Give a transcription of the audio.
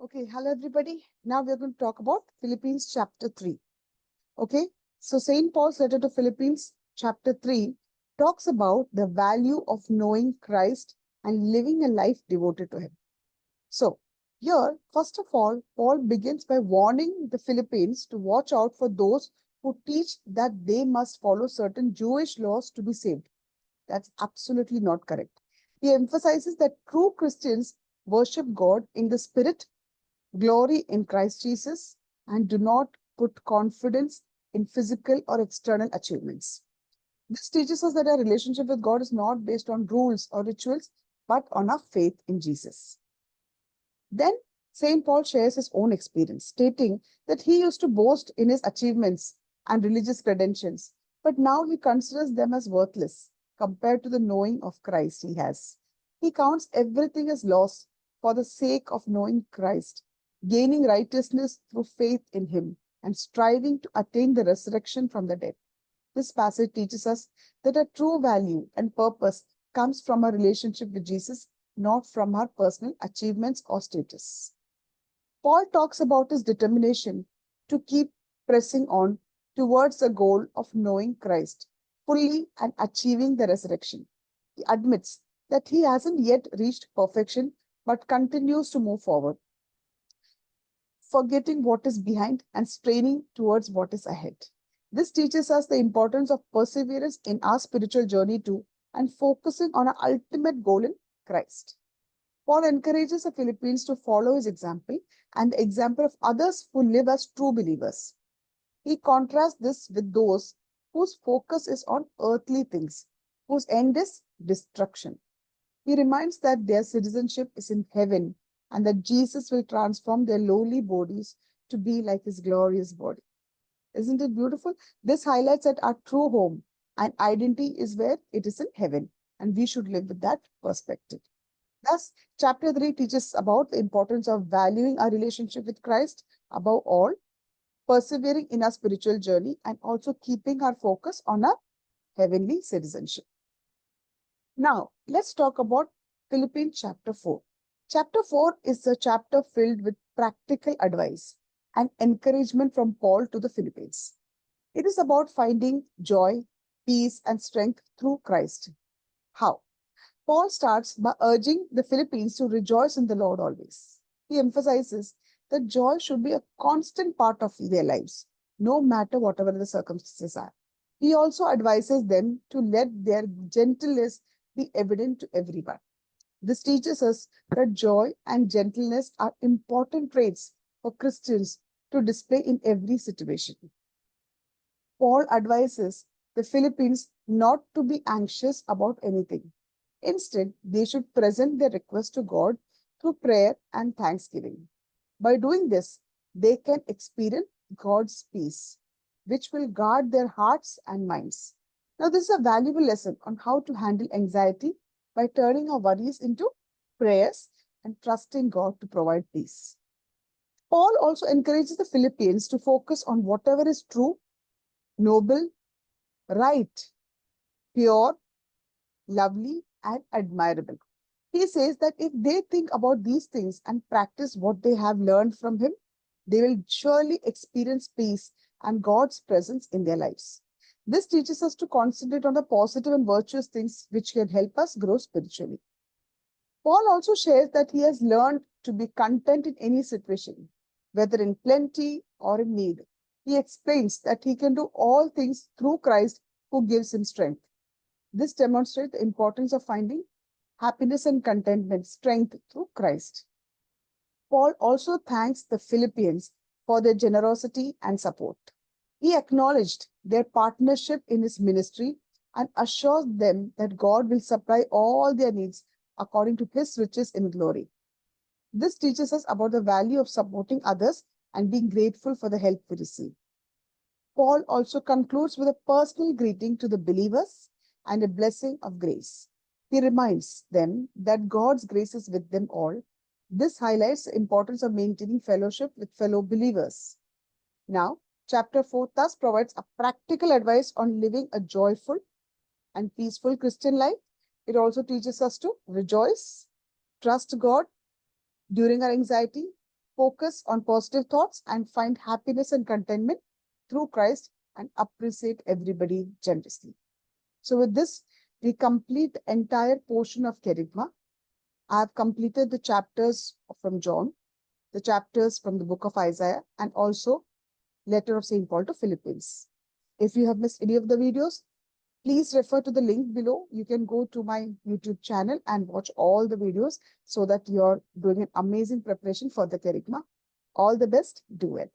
Okay, hello everybody. Now we're going to talk about Philippians chapter 3. Okay, so St. Paul's letter to Philippians chapter 3 talks about the value of knowing Christ and living a life devoted to Him. So, here, first of all, Paul begins by warning the Philippines to watch out for those who teach that they must follow certain Jewish laws to be saved. That's absolutely not correct. He emphasizes that true Christians worship God in the Spirit, glory in Christ Jesus, and do not put confidence in physical or external achievements. This teaches us that our relationship with God is not based on rules or rituals, but on our faith in Jesus. Then St. Paul shares his own experience, stating that he used to boast in his achievements and religious credentials, but now he considers them as worthless compared to the knowing of Christ he has. He counts everything as loss for the sake of knowing Christ, gaining righteousness through faith in him, and striving to attain the resurrection from the dead. This passage teaches us that a true value and purpose comes from our relationship with Jesus, not from our personal achievements or status. Paul talks about his determination to keep pressing on towards the goal of knowing Christ fully and achieving the resurrection. He admits that he hasn't yet reached perfection but continues to move forward, forgetting what is behind and straining towards what is ahead. This teaches us the importance of perseverance in our spiritual journey too and focusing on our ultimate goal in Christ. Paul encourages the Philippines to follow his example and the example of others who live as true believers. He contrasts this with those whose focus is on earthly things, whose end is destruction. He reminds that their citizenship is in heaven and that Jesus will transform their lowly bodies to be like his glorious body. Isn't it beautiful? This highlights that our true home and identity is where it is in heaven, and we should live with that perspective. Thus, chapter 3 teaches about the importance of valuing our relationship with Christ above all, persevering in our spiritual journey, and also keeping our focus on our heavenly citizenship. Now, let's talk about Philippians chapter 4. Chapter 4 is a chapter filled with practical advice and encouragement from Paul to the Philippines. It is about finding joy, peace, and strength through Christ. How? Paul starts by urging the Philippines to rejoice in the Lord always. He emphasizes that joy should be a constant part of their lives, no matter whatever the circumstances are. He also advises them to let their gentleness be evident to everyone. This teaches us that joy and gentleness are important traits for Christians to display in every situation. Paul advises the Philippines not to be anxious about anything. Instead, they should present their request to God through prayer and thanksgiving. By doing this, they can experience God's peace, which will guard their hearts and minds. Now, this is a valuable lesson on how to handle anxiety by turning our worries into prayers and trusting God to provide peace. Paul also encourages the Philippines to focus on whatever is true, noble, right, pure, lovely, and admirable. He says that if they think about these things and practice what they have learned from him, they will surely experience peace and God's presence in their lives. This teaches us to concentrate on the positive and virtuous things which can help us grow spiritually. Paul also shares that he has learned to be content in any situation, whether in plenty or in need. He explains that he can do all things through Christ who gives him strength. This demonstrates the importance of finding happiness and contentment, strength through Christ. Paul also thanks the Philippians for their generosity and support. He acknowledged their partnership in his ministry and assures them that God will supply all their needs according to his riches in glory. This teaches us about the value of supporting others and being grateful for the help we receive. Paul also concludes with a personal greeting to the believers and a blessing of grace. He reminds them that God's grace is with them all. This highlights the importance of maintaining fellowship with fellow believers. Now, chapter 4 thus provides a practical advice on living a joyful and peaceful Christian life. It also teaches us to rejoice, trust God during our anxiety, focus on positive thoughts, and find happiness and contentment through Christ and appreciate everybody generously. So with this, we complete the entire portion of Kerygma. I have completed the chapters from John, the chapters from the book of Isaiah, and also letter of St. Paul to Philippians. If you have missed any of the videos, please refer to the link below. You can go to my YouTube channel and watch all the videos so that you're doing an amazing preparation for the Kerygma. All the best. Do it.